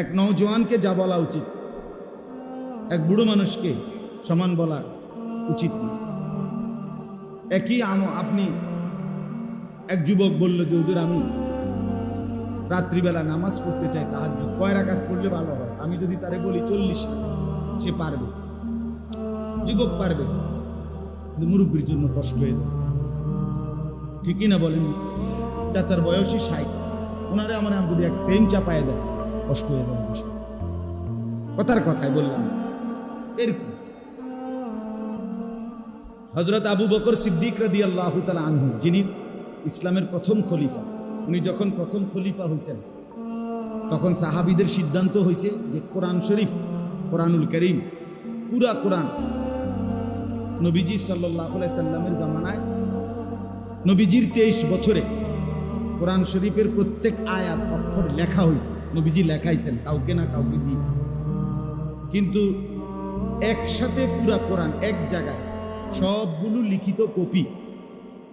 এক নওজোয়ানকে যা বলা উচিত এক বুড়ো মানুষকে সমান বলা উচিত না। একই আপনি এক যুবক বলল যে হুজুর আমি রাত্রিবেলা নামাজ পড়তে চাই, তাহাজ্জুদ কয় রাকাত পড়লে ভালো হয়? আমি যদি তারে বলি 40 রাকাত, সে পারবে, যুবক পারবে, কিন্তু মুরব্বীর জন্য কষ্ট হয়ে যাবে। ঠিকই না বলেন? চাচার বয়সী 60, ওনারে আমার যদি এক সেন চাপায় দেয় কষ্ট হয়ে যাবে। কথার কথাই বললাম এরকম। হযরত আবু বকর সিদ্দিক রাদিয়াল্লাহু তাআলা আনহু, যিনি ইসলামের প্রথম খলিফা, উনি যখন প্রথম খলিফা হয়েছেন তখন সাহাবীদের সিদ্ধান্ত হয়েছে যে কোরআন শরীফ, কোরআনুল কারীম, পুরা কোরআন নবীজি সাল্লাল্লাহু আলাইহি সাল্লামের জামানায়, নবীজির 23 বছরে কোরআন শরীফের প্রত্যেক আয়াত অক্ষর লেখা হয়েছে, নবীজি লেখাইছেন কাউকে না কাউকে দিয়ে। কিন্তু একসাথে পুরা কোরআন এক জায়গায় সবগুলো লিখিত কপি,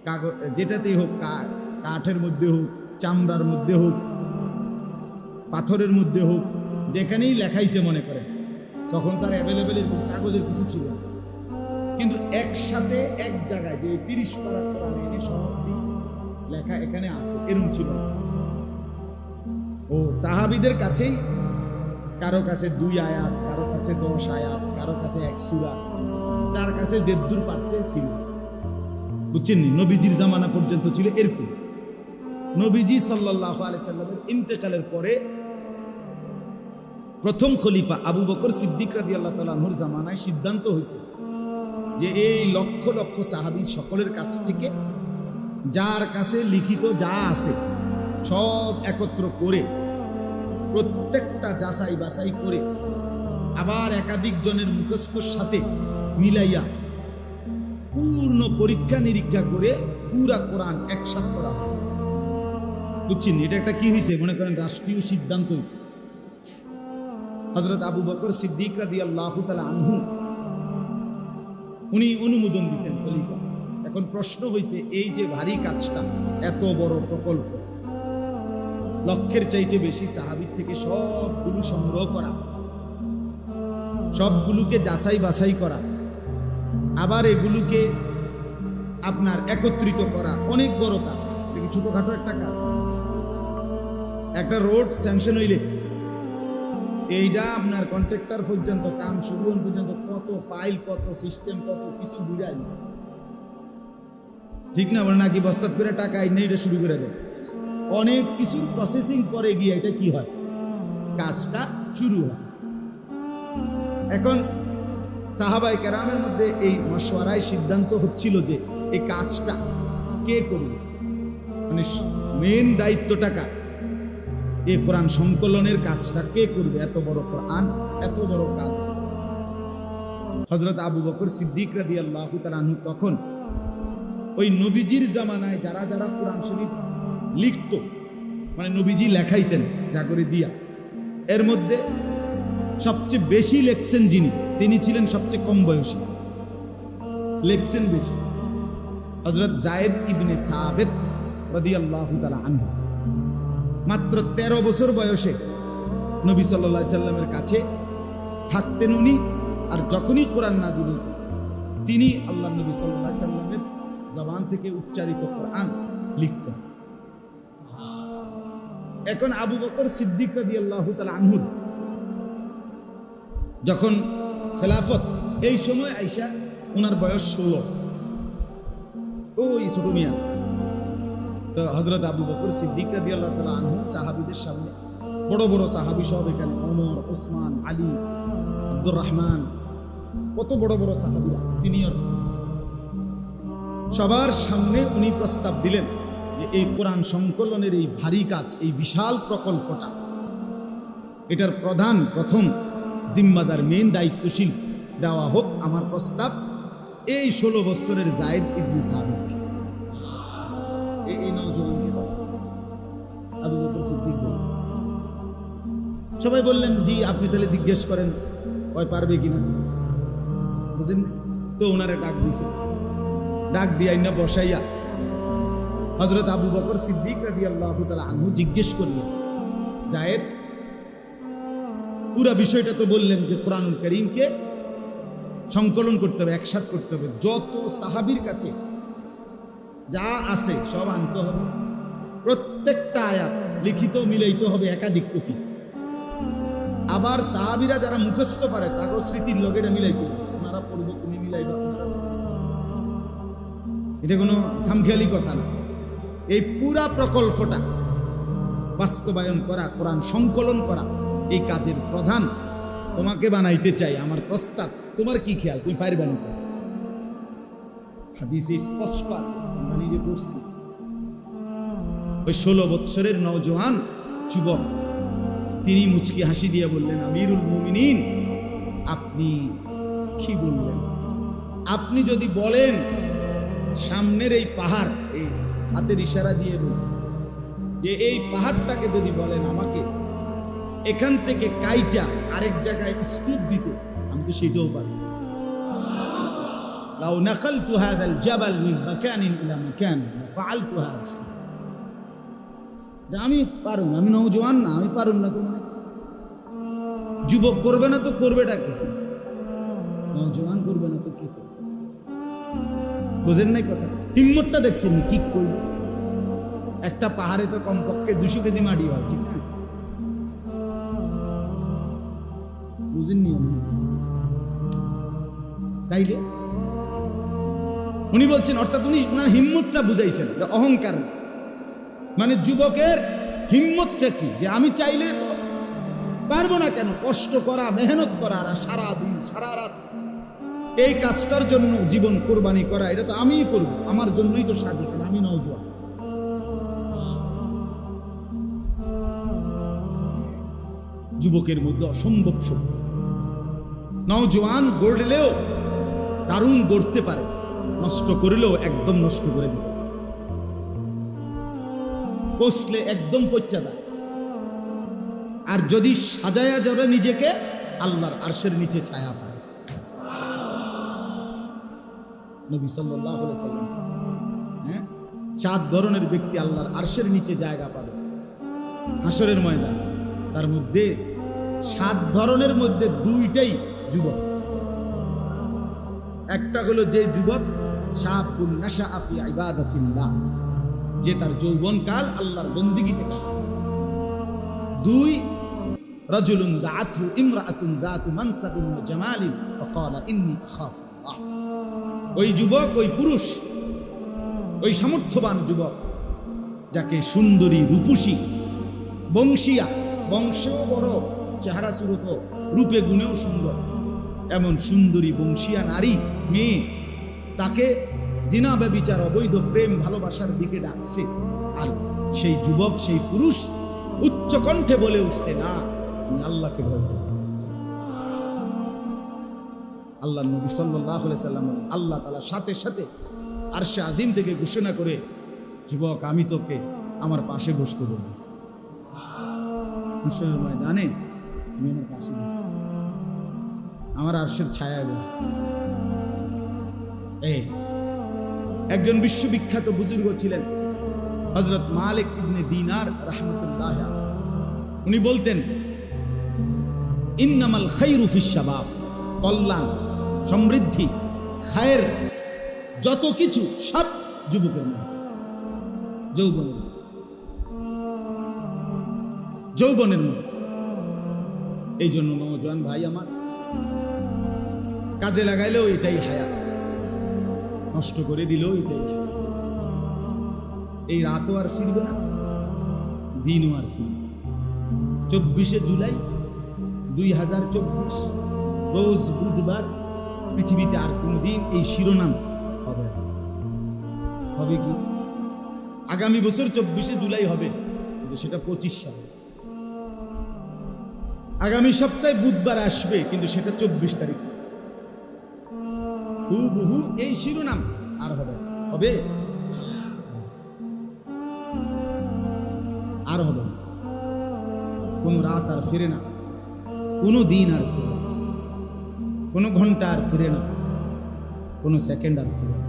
কাগজ যেটাতেই হোক, কাঠের মধ্যে হোক, চামড়ার মধ্যে হোক, পাথরের মধ্যে হোক, যেখানেই লেখাইছে মনে করেন, তখন তার অ্যাভেলেবেল কাগজের কিছু ছিল না। কিন্তু একসাথে এক জায়গায় যে 30 পারা কোরআন এনে সমাপ্তি লেখা এখানে আছে, এরকম ছিল। ও সাহাবীদের কাছেই কারো কাছে 2 আয়াত, কারো কাছে 10 আয়াত, কারো কাছে 1 সূরা, তার কাছে যেদূর পারছে ছিল। বুঝছেন? নবীজির জামানা পর্যন্ত ছিল এরকম। নবীজি সাল্লাল্লাহু আলাইহি সাল্লামের ইন্তেকালের পরে প্রথম খলিফা আবু বকর সিদ্দিক রাদিয়াল্লাহু তাআলা আনহুর জামানায় সিদ্ধান্ত হয়েছে যে এই লক্ষ লক্ষ সাহাবী সকলের কাছ থেকে যার কাছে লিখিত যা আছে সব একত্র করে, প্রত্যেকটা যাচাই বাছাই করে, আবার একাধিক জনের মুখস্থর সাথে মিলাইয়া পূর্ণ পরীক্ষা নিরীক্ষা করে পুরা কোরআন একসাথ করা হয়। বুঝছেন? এটা একটা কি হয়েছে মনে করেন, রাষ্ট্রীয় সিদ্ধান্ত হয়েছে। হযরত আবু বকর সিদ্দিক রাদিয়াল্লাহু তাআলা আনহু উনি অনুমোদন দিয়েছেন খলিফা। এখন প্রশ্ন হয়েছে, এই যে ভারী কাজটা, এত বড় প্রকল্প, লক্ষের চাইতে বেশি সাহাবীর থেকে সবগুলো সংগ্রহ করা, সবগুলোকে যাচাই বাছাই করা, আবার এগুলোকে আপনার একত্রিত করা অনেক বড় কাজ। এটা ছোটখাটো একটা কাজ। একটা রোড স্যাংশন হইলে এইটা আপনার কন্ট্রাক্টর পর্যন্ত কাম শুরু পর্যন্ত কত ফাইল, কত সিস্টেম, কত কিছু বুঝাই, ঠিক না? বলে নাকি বস্তাত করে টাকা আইনে এটা শুরু করে দেয়। অনেক কিছুর প্রসেসিং পরে গিয়ে এটা কি হয়, কাজটা শুরু হয়। এখন সাহাবায়ে কেরামের মধ্যে এই মশওয়ারায় সিদ্ধান্ত হচ্ছিল যে এই কাজটা কে করবে, মানে মেন দায়িত্বটা কার, এই কোরআন সংকলনের কাজটা কে করবে? এত বড় কোরআন, এত বড় কাজ। হযরত আবু বকর সিদ্দিক রাদিয়াল্লাহু তাআলা আনহু তখন ওই নবীজির জামানায় যারা যারা কোরআন শরীফ লিখত, মানে নবীজি লেখাইতেন যা করে দিয়া, এর মধ্যে সবচেয়ে বেশি লেখছেন যিনি, তিনি ছিলেন সবচেয়ে কম বয়সী, লেখছেন বেশি, হযরত যায়েদ ইবনে সাবিত রাদিয়াল্লাহু তাআলা আনহু। মাত্র 13 বছর বয়সে নবী সাল্লাল্লাহু আলাইহি সাল্লামের কাছে থাকতেন উনি, আর যখনই কোরআন নাজিল হতো তিনি আল্লাহ নবী সাল্লাল্লাহু আলাইহি সাল্লামের জবান থেকে উচ্চারিত কোরআন লিখতেন। এখন আবু বকর সিদ্দিক রাদিয়াল্লাহু তাআলা আনহু যখন খেলাফত, এই সময় আয়েশা ওনার বয়স 16, ওই ছোট মিয়া। তো হযরত আবু বকর সিদ্দিক রাদিয়াল্লাহু তাআলা আনহু সাহাবীদের সামনে, বড় বড় সাহাবী সব এখানে, ওমর, ওসমান, আলী, আব্দুর রহমান, কত বড় বড় সাহাবীরা, সিনিয়র, সবার সামনে উনি প্রস্তাব দিলেন যে এই কোরআন সংকলনের এই ভারী কাজ, এই বিশাল প্রকল্পটা, এটার প্রথম জিম্মাদার, মেন দায়িত্বশীল দেওয়া হোক, আমার প্রস্তাব এই 16 বছরের যায়েদ ইবনে সাবিতকে, এই নওজোয়ানকে আবু বকর সিদ্দিক বললেন। সবাই বললেন জি, আপনি তাহলে জিজ্ঞেস করেন ওই পারবে কিনা, বুঝলেন? তো ওনারে ডাক দিছে, ডাক দিয়া না বসাইয়া হযরত আবু বকর সিদ্দিক রাদিয়াল্লাহু তাআলা আনহু জিজ্ঞেস করলেন, যায়েদ পুরা বিষয়টা তো বললেন যে কোরআনুল কারীমকে সংকলন করতে হবে, একসাথ করতে হবে। যত সাহাবীর কাছে যা আছে সব আনতে হবে, প্রত্যেকটা আয়াত লিখিত মিলাইতে হবে একাধিক কপি। আবার সাহাবীরা যারা মুখস্থ পারে তাকে স্মৃতির লগে এটা মিলাইতে হবে, ওনারা পড়বো তুমি মিলাইবা, এটা কোনো খামখেয়ালি কথা না। এই পুরা প্রকল্পটা বাস্তবায়ন করা, কোরআন সংকলন করা, এই কাজের প্রধান তোমাকে বানাইতে চাই। আমার প্রস্তাব, তোমার কি খেয়াল, তুমি পারবে না? হাদিসে স্পষ্ট আছে, আমরা নিজে পড়ছি। ওই 16 বছরের নওজোয়ান যুবক, তিনি মুচকি হাসি দিয়ে বললেন, আমিরুল মুমিনিন, আপনি কি বললেন? আপনি যদি বলেন সামনের এই পাহাড়, এই হাতের ইশারা দিয়ে বলছে যে এই পাহাড়টাকে যদি বলেন আমাকে এখান থেকে কাইটা আরেক জায়গায় স্তূপ দিতে, আমি তো সেটাও পারি। লাউ নাকালতু হাযাল জাবাল মিন মাকানিন ইলা মাকান ফাআলতু হাযা। আমি পারুম, আমি নওজোয়ান না, আমি পারুম না। তো মানে যুবক করবে না তো করবেটা কি? নওজোয়ান করবে না তো কি করবে? বুঝেন নাই কথা? হিম্মতটা দেখছেন কি করবে? একটা পাহাড়ে তো কমপক্ষে 200 কেজি মাটি হয়, ঠিক না? বুঝেননি? তাইলে উনি বলছেন, অর্থাৎ উনি ওনার হিম্মতটা বুঝাইছেন, অহংকার। মানে যুবকের হিম্মতটা কি, যে আমি চাইলে তো পারবো না কেন? কষ্ট করা, মেহনত করা, আর সারা দিন সারা রাত এই কাজটার জন্য জীবন কোরবানি করা, এটা তো আমিই করব, আমার জন্যই তো সাজি, কেন আমি নওজোয়ান। যুবকের মধ্যে অসম্ভব শক্তি। নওজোয়ান গড়লেও দারুণ গড়তে পারে, নষ্ট করলেও একদম নষ্ট করে দিতে পারে, কষলে একদম পচা যায়। আর যদি সাজায়া জড়ে নিজেকে, আল্লাহর আরশের নিচে ছায়া পায়। নবী সাল্লাল্লাহু আলাইহি সাল্লাম, হ্যাঁ, 7 ধরনের ব্যক্তি আল্লাহর আরশের নিচে জায়গা পাবে হাসরের ময়দান। তার মধ্যে 7 ধরনের মধ্যে 2টাই যুবক। একটা হলো যে যুবক শাবুন নাশাআ ফি ইবাদাতিল্লাহ, যে তার যৌবনকাল আল্লাহর বন্দেগীতে কাটে। 2 রাজুলুন দাআতহু ইমরাআতুন যাতু মানসাবিন ওয়া জামালিন ফাকালা ইন্নী আখাফুল্লাহ। ওই যুবক, ওই পুরুষ, ওই সামর্থ্যবান যুবক যাকে সুন্দরী, রূপসী, বংশীয়া, বংশেও বড়, চেহারা সুরত, রূপে গুণেও সুন্দর, এমন সুন্দরী বংশীয়া নারী মেয়ে তাকে জিনা ব্যভিচার, অবৈধ প্রেম ভালোবাসার দিকে ডাকছে। আর সেই যুবক, সেই পুরুষ উচ্চ কণ্ঠে বলে উঠছে, না, আমি আল্লাহকে ভয় করি। আল্লাহ নবী সাল্লাল্লাহু আলাইহি সাল্লাম, আল্লাহ তাআলা সাথে সাথে আরশে আজিম থেকে ঘোষণা করে, যুবক, আমি তোকে আমার পাশে বসতে দেব। হাসরের ময়দানে তুমি আমার পাশে বসো, আমার আরশের ছায়ায় বসো। একজন বিশ্ববিখ্যাত বুজুর্গ ছিলেন হযরত মালিক ইবনে দিনার রাহমাতুল্লাহ। উনি বলতেন, ইন্নামাল খায়রু ফিশ শাবাব, কল্যাণ, সমৃদ্ধি, খায়ের, যত কিছু সব যুবকের মধ্যে, যৌবনের মধ্যে। এই জন্য নওজোয়ান ভাই আমার, কাজে লাগাইলেও এটাই হায়াত, নষ্ট করে দিলেও এটাই হায়াত। এই রাতও আর ফিরবে না, দিনও আর ফিরবে। 24শে জুলাই 2024, রোজ বুধবার, পৃথিবীতে আর কোনোদিন এই শিরোনাম হবে না। হবে কি? আগামী বছর 24শে জুলাই হবে, কিন্তু সেটা 25 সাল। আগামী সপ্তাহে বুধবার আসবে, কিন্তু সেটা 24 তারিখ। হুবহু এই শিরোনাম আর হবে? হবে? আর হবে না। কোন রাত আর ফিরে না, কোনো দিন আর ফিরে না, কোনো ঘন্টা আর ফিরে না, কোনো সেকেন্ড আর ফিরে না।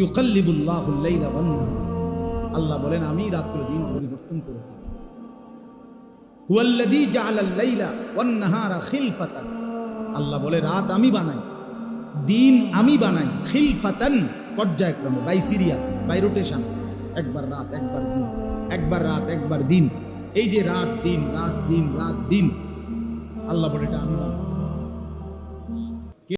ইউকাল্লিবুল্লাহুল লাইলা ওয়ান নাহার, আল্লাহ বলেন আমি রাত্র দিন পরিবর্তন করে থাকি। হুয়াল্লাযী জাআলাল লাইলা ওয়ান নাহারা খিলফাতান, আল্লাহ বলে রাত আমি বানাই, দিন আমি বানাই, খিলফাতান পর্যায়ক্রমে, বাই সিরিয়াল, বাই রোটেশন, একবার রাত একবার দিন, একবার রাত একবার দিন। এই যে রাত দিন রাত দিন রাত দিন, আল্লাহ বলে এটা আমি